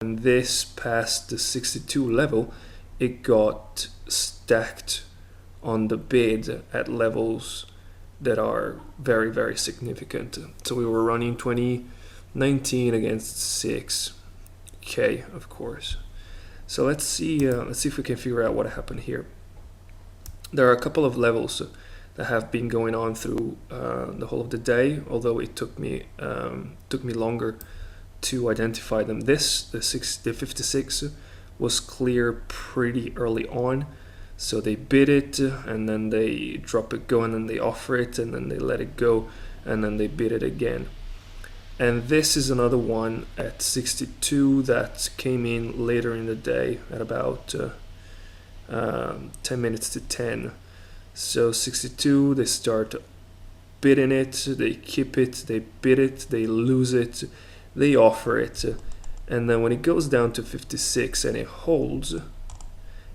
this passed the 62 level, it got stacked on the bid at levels that are very, very significant. So we were running 2019 against 6K, of course. So let's see if we can figure out what happened here. There are a couple of levels that have been going on through the whole of the day, although it took me longer to identify them. The 56 was clear pretty early on, so they bid it and then they drop it go and then they offer it and then they let it go and then they bid it again. And this is another one at 62 that came in later in the day at about 10 minutes to 10. So 62, they start bidding it, they keep it, they bid it, they lose it, they offer it, and then when it goes down to 56 and it holds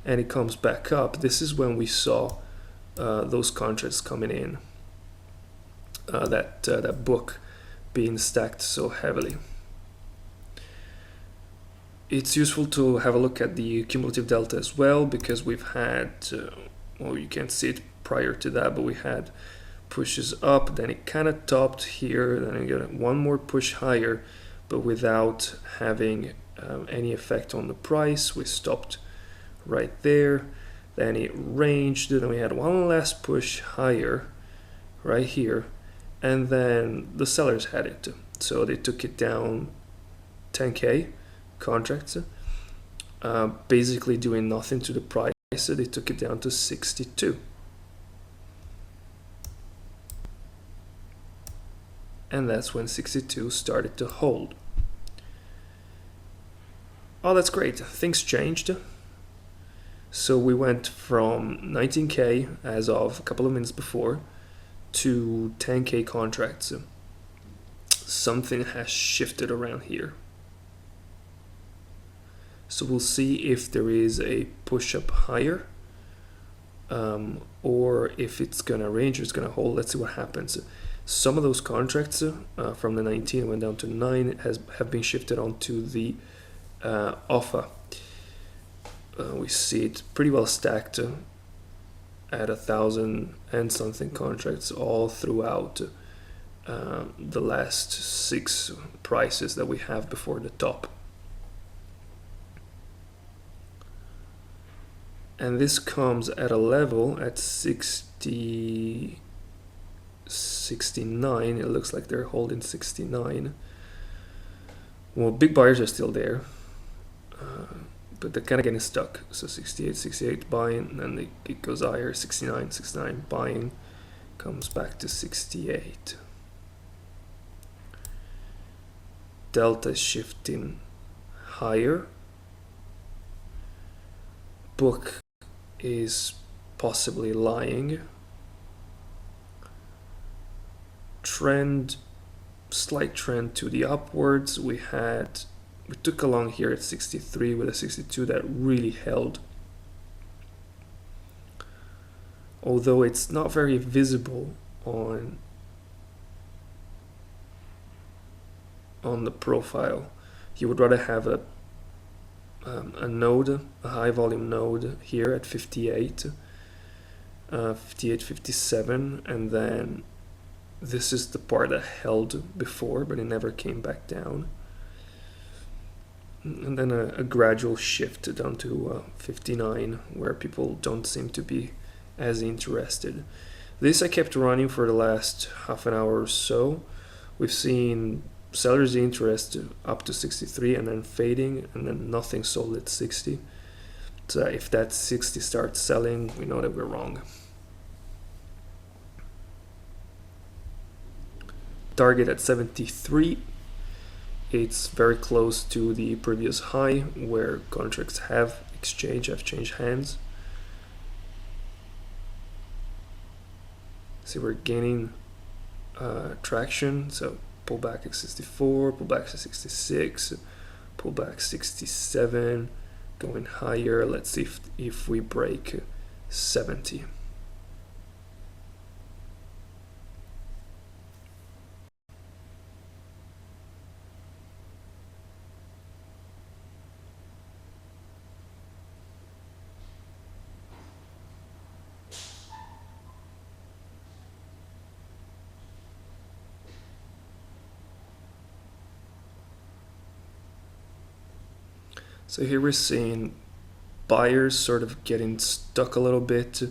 and it comes back up, this is when we saw those contracts coming in, that book being stacked so heavily. It's useful to have a look at the cumulative delta as well, because we've had, well, you can't see it prior to that, but we had pushes up, then it kind of topped here, then we got one more push higher, but without having any effect on the price. We stopped right there, then it ranged, then we had one last push higher right here, and then the sellers had it, so they took it down 10k contracts, basically doing nothing to the price. So they took it down to 62, and that's when 62 started to hold. Oh, that's great, things changed. So we went from 19k as of a couple of minutes before to 10k contracts. Something has shifted around here. So we'll see if there is a push up higher, or if it's gonna range or it's gonna hold. Let's see what happens. Some of those contracts from the 19 went down to 9 have been shifted onto the offer. We see it pretty well stacked at 1,000 and something contracts all throughout the last 6 prices that we have before the top. And this comes at a level at 69. It looks like they're holding 69. Well, big buyers are still there, but they're kind of getting stuck. So 68 buying, and then it goes higher. 69 buying, comes back to 68. Delta is shifting higher. Book is possibly lying. Trend, slight trend to the upwards. We took along here at 63 with a 62 that really held. Although it's not very visible on the profile. You would rather have a node, a high volume node here at 58, 57, and then this is the part that held before, but it never came back down. And then a gradual shift down to 59, where people don't seem to be as interested. This I kept running for the last half an hour or so. We've seen sellers' interest up to 63 and then fading, and then nothing sold at 60. So if that 60 starts selling, we know that we're wrong. Target at 73. It's very close to the previous high where contracts have changed hands. See, we're gaining traction. So pull back at 64, pull back to 66, pull back 67, going higher. Let's see if we break 70. So here we're seeing buyers sort of getting stuck a little bit,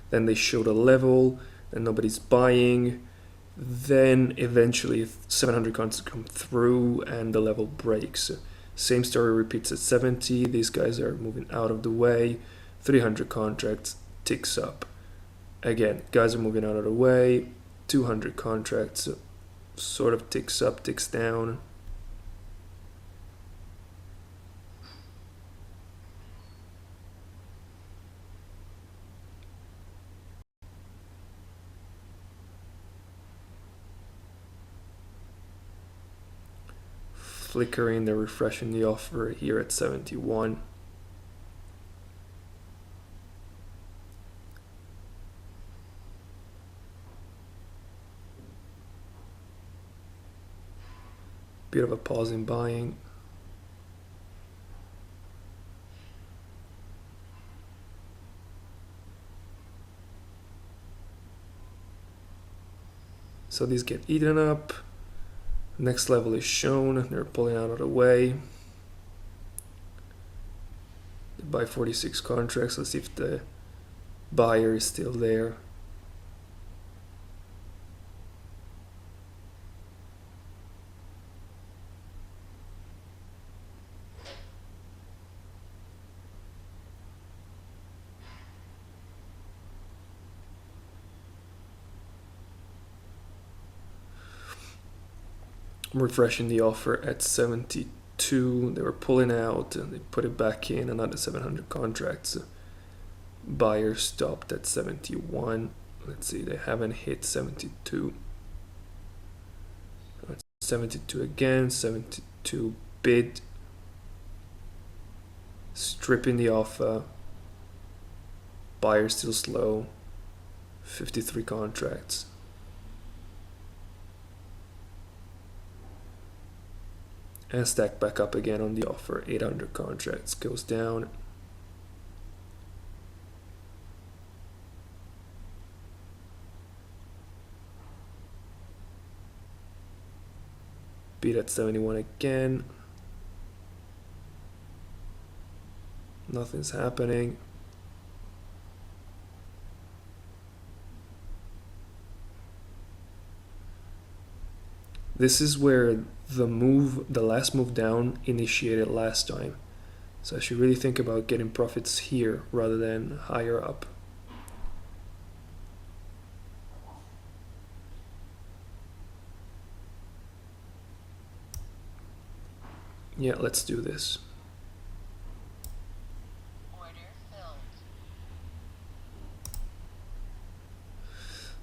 then they showed a level, then nobody's buying, then eventually 700 contracts come through and the level breaks. Same story repeats at 70, these guys are moving out of the way, 300 contracts ticks up. Again, guys are moving out of the way, 200 contracts sort of ticks up, ticks down. Flickering, they're refreshing the offer here at 71. Bit of a pause in buying. So these get eaten up. Next level is shown, they're pulling out of the way. They buy 46 contracts, let's see if the buyer is still there. I'm refreshing the offer at 72. They were pulling out and they put it back in, another 700 contracts. Buyer stopped at 71. Let's see, they haven't hit 72. 72 again, 72 bid. Stripping the offer. Buyer still slow. 53 contracts. And stack back up again on the offer. 800 contracts goes down. Bid at 71 again. Nothing's happening. This is where the last move down initiated last time. So I should really think about getting profits here rather than higher up. Yeah, let's do this. Order filled.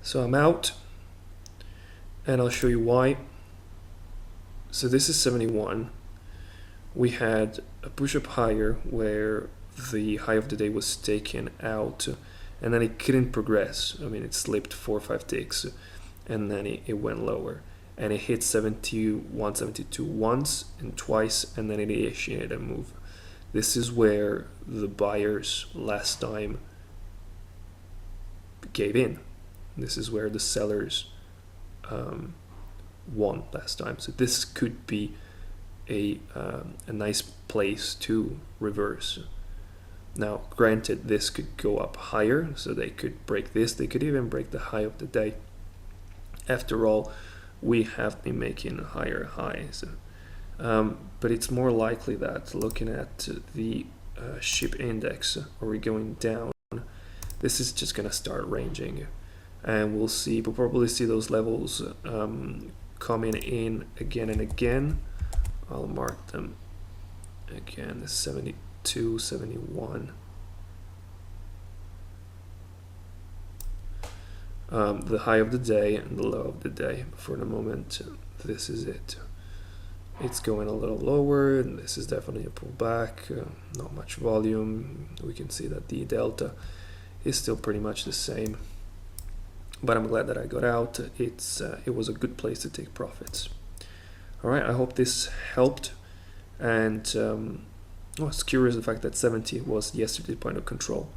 So I'm out, and I'll show you why. So this is 71. We had a push up higher where the high of the day was taken out, and then it couldn't progress. I mean, it slipped 4 or 5 ticks, and then it went lower. And it hit 71, 72 once and twice, and then it initiated a move. This is where the buyers last time gave in. This is where the sellers won last time. So this could be a nice place to reverse. Now, granted, this could go up higher, so they could break this. They could even break the high of the day. After all, we have been making higher highs. But it's more likely that looking at the SHIB index, are we going down? This is just going to start ranging. And we'll probably see those levels coming in again and again. I'll mark them again, 72, 71. The high of the day and the low of the day. For the moment, this is it. It's going a little lower, and this is definitely a pullback. Not much volume. We can see that the delta is still pretty much the same. But I'm glad that I got out. It was a good place to take profits. All right, I hope this helped. And it's curious the fact that 70 was yesterday's point of control.